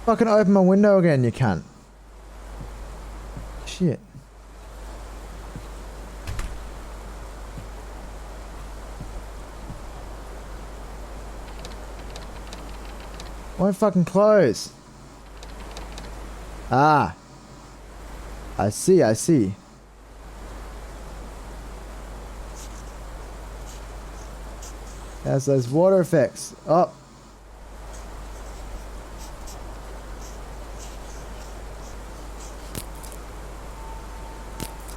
Fucking open my window again, you cunt. Shit. Won't fucking close. Ah. I see, I see. Has those water effects. Oh.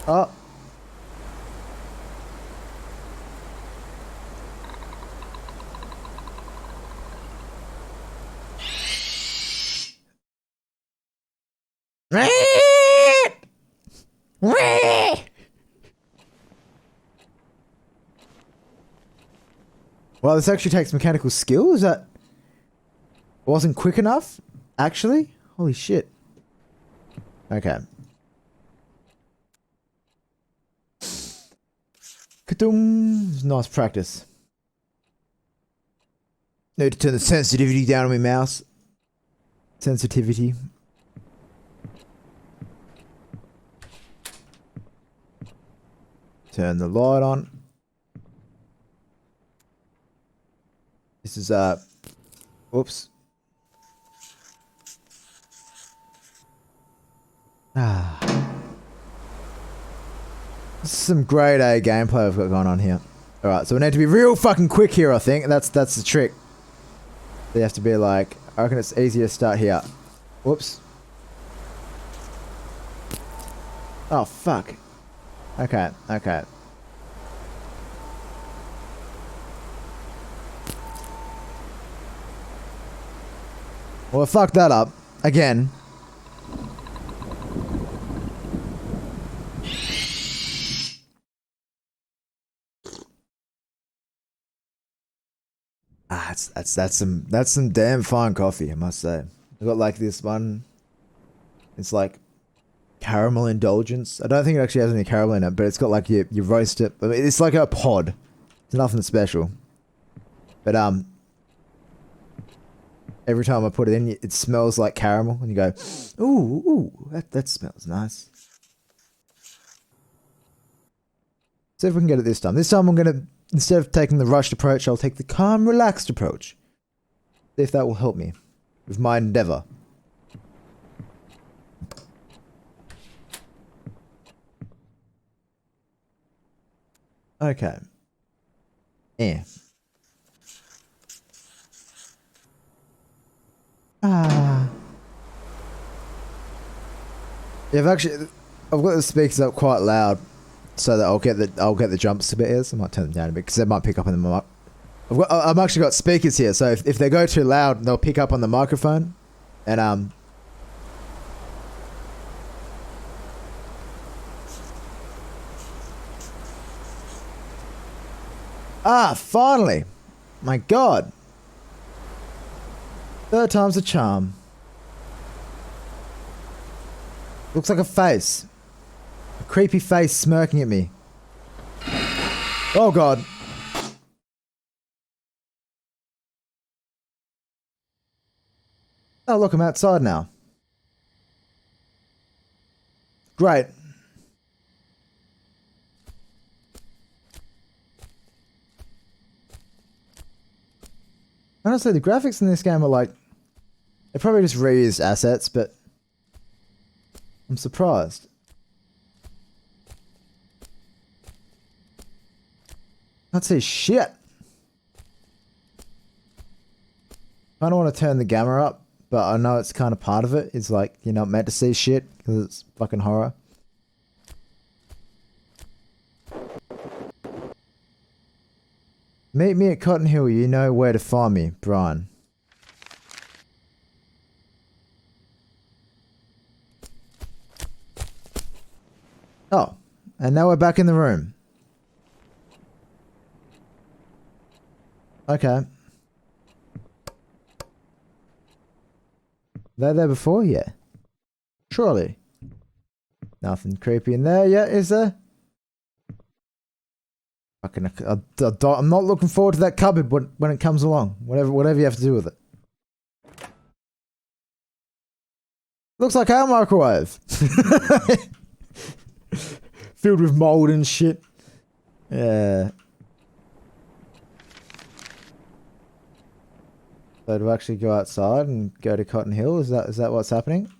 Oh. Well, this actually takes mechanical skill. Is that... wasn't quick enough? Actually? Holy shit. Okay. Ka-dum. Nice practice. Need to turn the sensitivity down on my mouse. Sensitivity. Turn the light on. This is whoops. Ah. This is some grade A gameplay I've got going on here. Alright, so we need to be real fucking quick here, I think. That's the trick. They have to be like, I reckon it's easier to start here. Whoops. Oh, fuck. Okay, okay. Well, I fucked that up. Again. Ah, that's some damn fine coffee, I must say. I got like this one. It's like caramel indulgence. I don't think it actually has any caramel in it, but it's got like you roast it. I mean, it's like a pod. It's nothing special. But every time I put it in, it smells like caramel, and you go, ooh, that smells nice. See if we can get it this time. This time I'm gonna, instead of taking the rushed approach, I'll take the calm, relaxed approach. See if that will help me with my endeavor. Okay. Yeah. Yeah, I've got the speakers up quite loud, so that I'll get the jumps a bit here. So I might turn them down a bit because they might pick up on the mic. I've actually got speakers here, so if they go too loud, they'll pick up on the microphone, and finally, my God, third time's a charm. Looks like a face. A creepy face smirking at me. Oh God. Oh look, I'm outside now. Great. Honestly, the graphics in this game are like... They probably just reused assets, but... I'm surprised. Can't see shit. I don't want to turn the gamma up, but I know it's kind of part of it. It's like, you're not meant to see shit because it's fucking horror. Meet me at Cotton Hill. You know where to find me, Brian. Oh, and now we're back in the room. Okay. They're there before? Yeah. Surely. Nothing creepy in there yet, is there? Fucking, I'm not looking forward to that cupboard when it comes along. Whatever you have to do with it. Looks like our microwave. Filled with mold and shit. Yeah. So to actually go outside and go to Cotton Hill, is that what's happening?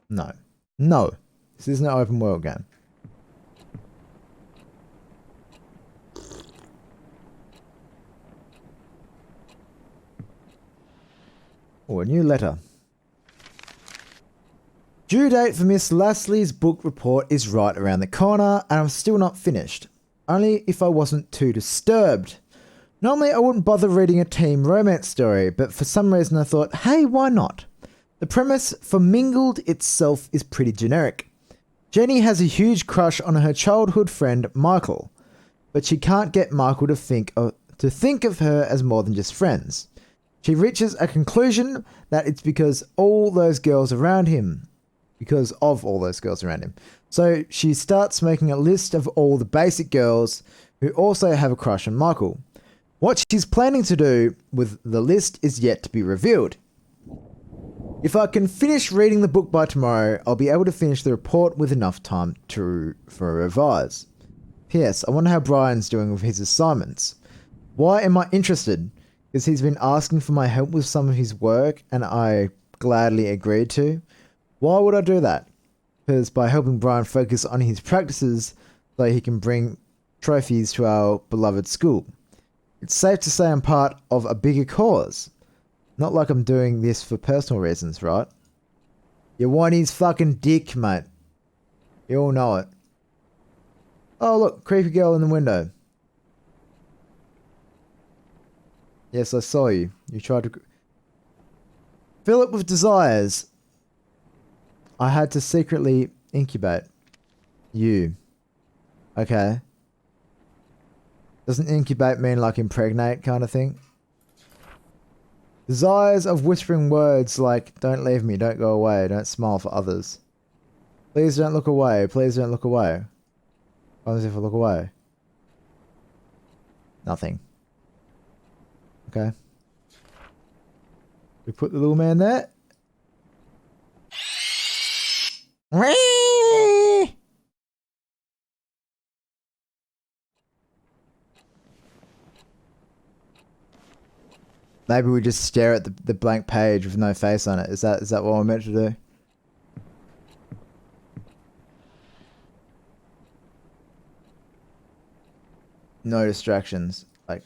No. No. This isn't an open world game. Oh, a new letter. Due date for Miss Lasley's book report is right around the corner, and I'm still not finished. Only if I wasn't too disturbed. Normally I wouldn't bother reading a teen romance story, but for some reason I thought, hey, why not? The premise for Mingled itself is pretty generic. Jenny has a huge crush on her childhood friend Michael, but she can't get Michael to think of her as more than just friends. She reaches a conclusion that it's because of all those girls around him. So she starts making a list of all the basic girls who also have a crush on Michael. What she's planning to do with the list is yet to be revealed. If I can finish reading the book by tomorrow, I'll be able to finish the report with enough time for a revise. P.S. I wonder how Brian's doing with his assignments. Why am I interested? because he's been asking for my help with some of his work and I gladly agreed to. Why would I do that? Because by helping Brian focus on his practices so he can bring trophies to our beloved school. It's safe to say I'm part of a bigger cause. Not like I'm doing this for personal reasons, right? You want his fucking dick, mate. You all know it. Oh, look, creepy girl in the window. Yes, I saw you. You tried to... Fill it with desires. I had to secretly incubate. You. Okay. Doesn't incubate mean like impregnate kind of thing? Desires of whispering words like, don't leave me, don't go away, don't smile for others. Please don't look away, please don't look away. What happens if I look away? Nothing. Okay. We put the little man there. Maybe we just stare at the blank page with no face on it. Is that what we're meant to do? No distractions. Like...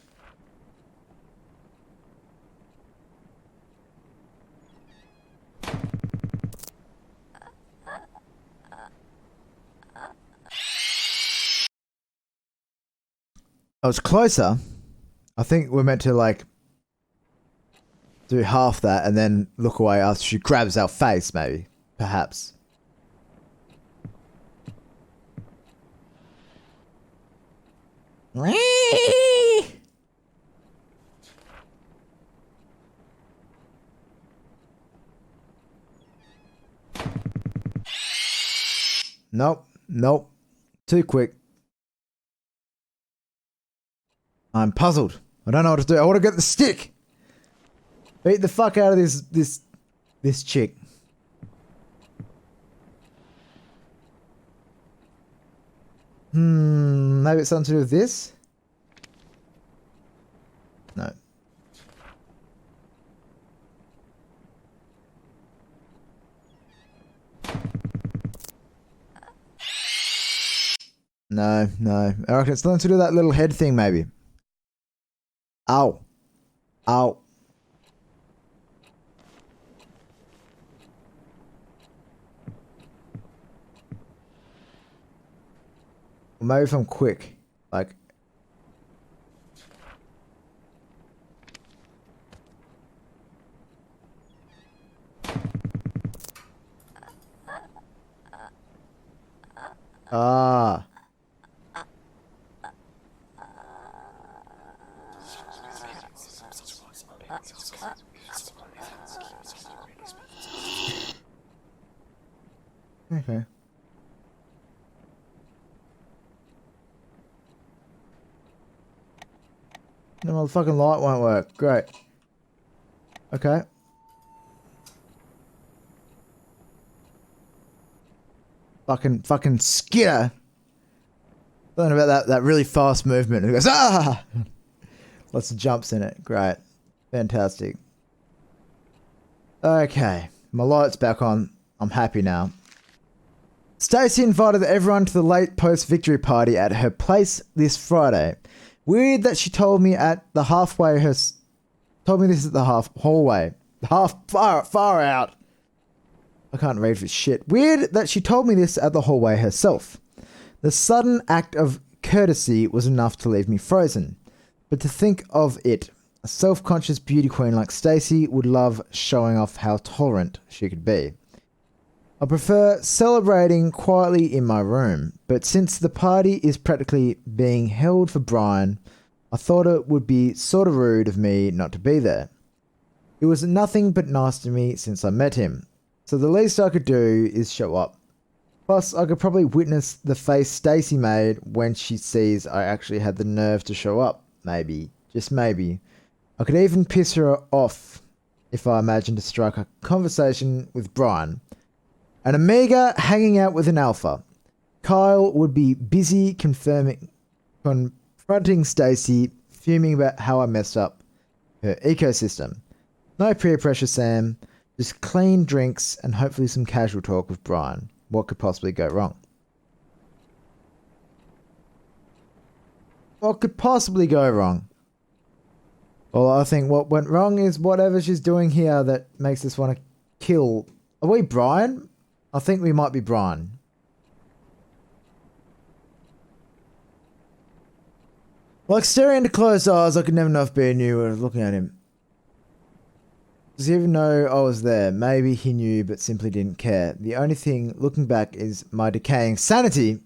I was closer. I think we're meant to like do half that and then look away after she grabs our face, maybe. Perhaps. Nope. Nope. Too quick. I'm puzzled. I don't know what to do. I want to get the stick. Beat the fuck out of this chick. Maybe it's something to do with this? No. No, no. I reckon it's something to do with that little head thing, maybe. Ow. Ow. Maybe if I'm quick, like... Ah. Okay. No, the fucking light won't work. Great. Okay. Fucking skitter. Something about that really fast movement. It goes, ah! Lots of jumps in it. Great. Fantastic. Okay. My light's back on. I'm happy now. Stacey invited everyone to the late post-victory party at her place this Friday. Weird that she told me at the halfway told me this at the hallway. Far out. I can't read for shit. Weird that she told me this at the hallway herself. The sudden act of courtesy was enough to leave me frozen. But to think of it, a self-conscious beauty queen like Stacey would love showing off how tolerant she could be. I prefer celebrating quietly in my room, but since the party is practically being held for Brian, I thought it would be sort of rude of me not to be there. It was nothing but nice to me since I met him, so the least I could do is show up. Plus, I could probably witness the face Stacey made when she sees I actually had the nerve to show up. Maybe. Just maybe. I could even piss her off if I imagined to strike a conversation with Brian. An Omega hanging out with an Alpha. Kyle would be busy confronting Stacey, fuming about how I messed up her ecosystem. No peer pressure, Sam. Just clean drinks and hopefully some casual talk with Brian. What could possibly go wrong? What could possibly go wrong? Well, I think what went wrong is whatever she's doing here that makes us want to kill... Are we Brian? I think we might be Brian. Like staring into closed eyes, I could never know if B knew I was looking at him. Does he even know I was there? Maybe he knew but simply didn't care. The only thing, looking back, is my decaying sanity.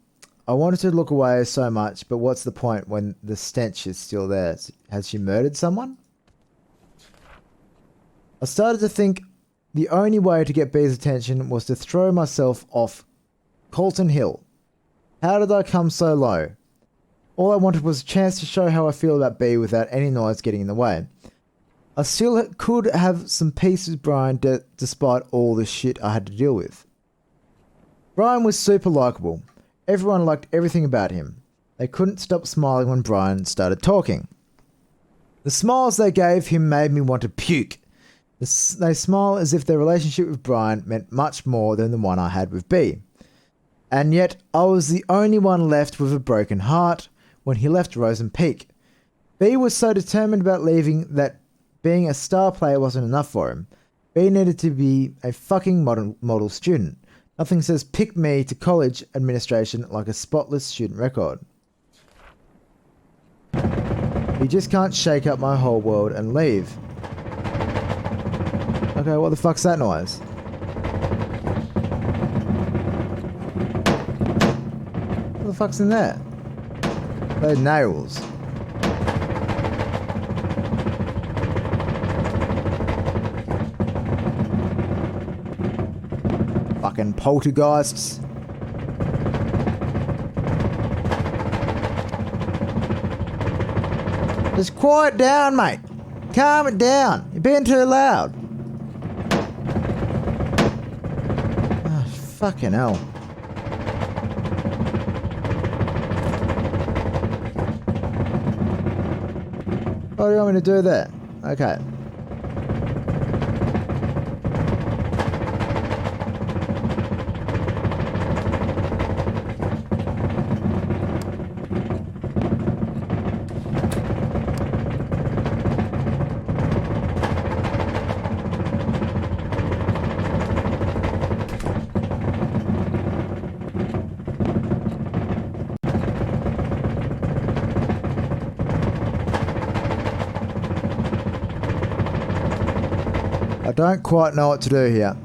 I wanted to look away so much, but what's the point when the stench is still there? Has she murdered someone? I started to think the only way to get B's attention was to throw myself off Colton Hill. How did I come so low? All I wanted was a chance to show how I feel about B without any noise getting in the way. I still could have some peace with Brian despite all the shit I had to deal with. Brian was super likable. Everyone liked everything about him. They couldn't stop smiling when Brian started talking. The smiles they gave him made me want to puke. They smiled as if their relationship with Brian meant much more than the one I had with B. And yet, I was the only one left with a broken heart when he left Rosen Peak. B was so determined about leaving that being a star player wasn't enough for him. B needed to be a fucking model student. Nothing says pick me to college administration like a spotless student record. You just can't shake up my whole world and leave. Okay, what the fuck's that noise? What the fuck's in there? Those nails. Fucking poltergeists. Just quiet down, mate. Calm it down. You're being too loud. Oh, fucking hell. What do you want me to do there? Okay. I don't quite know what to do here.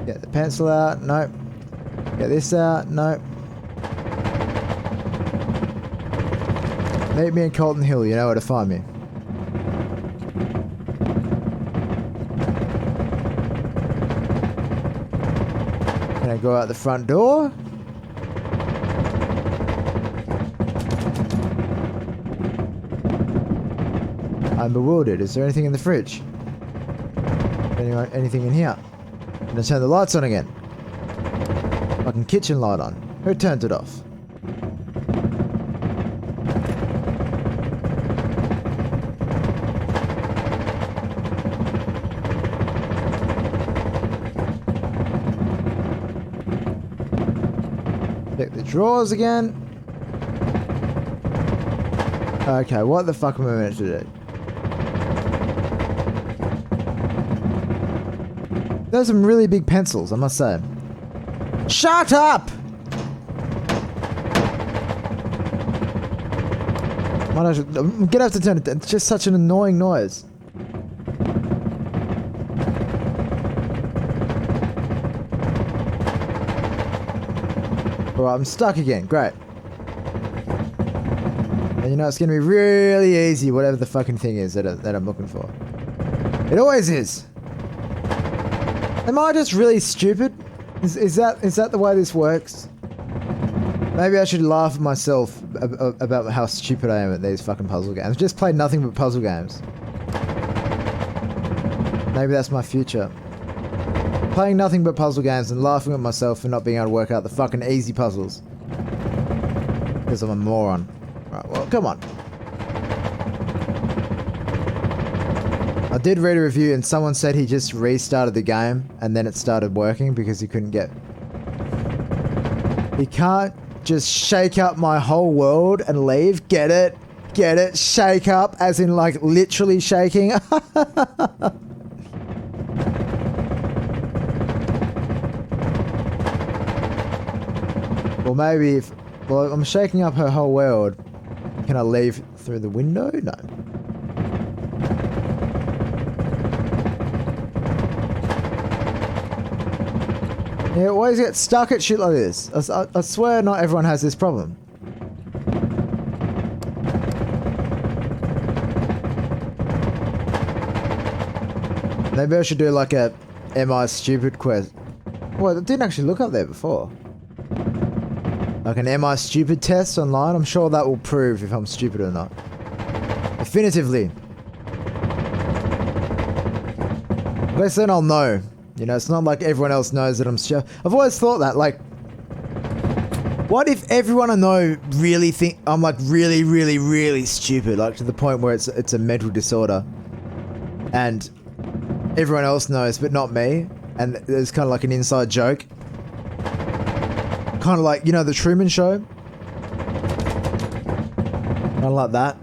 Get the pencil out. Nope. Get this out. Nope. Meet me in Colton Hill. You know where to find me. Can I go out the front door? I'm bewildered. Is there anything in the fridge? Anything in here? Can I turn the lights on again? Fucking kitchen light on. Who turned it off? Check the drawers again. Okay, what the fuck am I meant to do? Those are some really big pencils, I must say. Shut up! I'm gonna have to turn it down. It's just such an annoying noise. Alright, I'm stuck again. Great. And you know, it's gonna be really easy, whatever the fucking thing is that I'm looking for. It always is. Am I just really stupid? Is that the way this works? Maybe I should laugh at myself about how stupid I am at these fucking puzzle games. I've just played nothing but puzzle games. Maybe that's my future. Playing nothing but puzzle games and laughing at myself for not being able to work out the fucking easy puzzles. Because I'm a moron. Right, well, come on. I did read a review and someone said he just restarted the game and then it started working because he couldn't get... He can't just shake up my whole world and leave. Get it? Get it? Shake up as in like literally shaking. Well, maybe if... Well, I'm shaking up her whole world. Can I leave through the window? No. Yeah, always get stuck at shit like this. I swear not everyone has this problem. Maybe I should do like a Am I Stupid quest. Well, it didn't actually look up there before. Like an Am I Stupid test online. I'm sure that will prove if I'm stupid or not. Definitively. At least then I'll know. You know, it's not like everyone else knows that I'm stupid. I've always thought that, like, what if everyone I know really think I'm like really, really, really stupid, like to the point where it's a mental disorder, and everyone else knows but not me, and there's kind of like an inside joke, kind of like, you know, the Truman Show, kind of like that,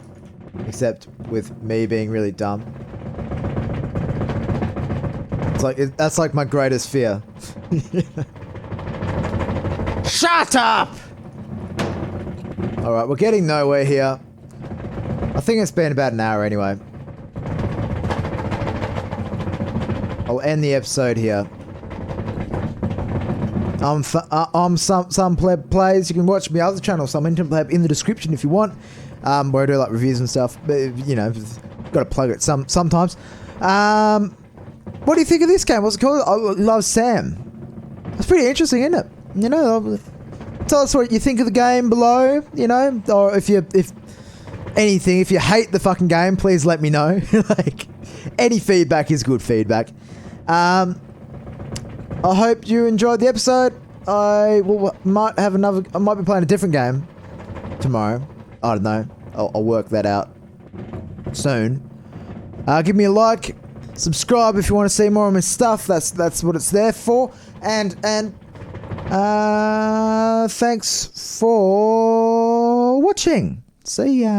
except with me being really dumb. It's like that's like my greatest fear. Shut up! Alright, we're getting nowhere here. I think it's been about an hour anyway. I'll end the episode here. Some pleb plays. You can watch my other channel, some internet pleb, in the description if you want. Where I do like reviews and stuff. But, you know, got to plug it sometimes. What do you think of this game? What's it called? I love Sam. It's pretty interesting, isn't it? You know, tell us what you think of the game below, you know, or if you hate the fucking game, please let me know. Like, any feedback is good feedback. I hope you enjoyed the episode. I might be playing a different game tomorrow. I don't know. I'll work that out soon. Give me a like, subscribe if you want to see more of my stuff. That's what it's there for. And thanks for watching. See ya.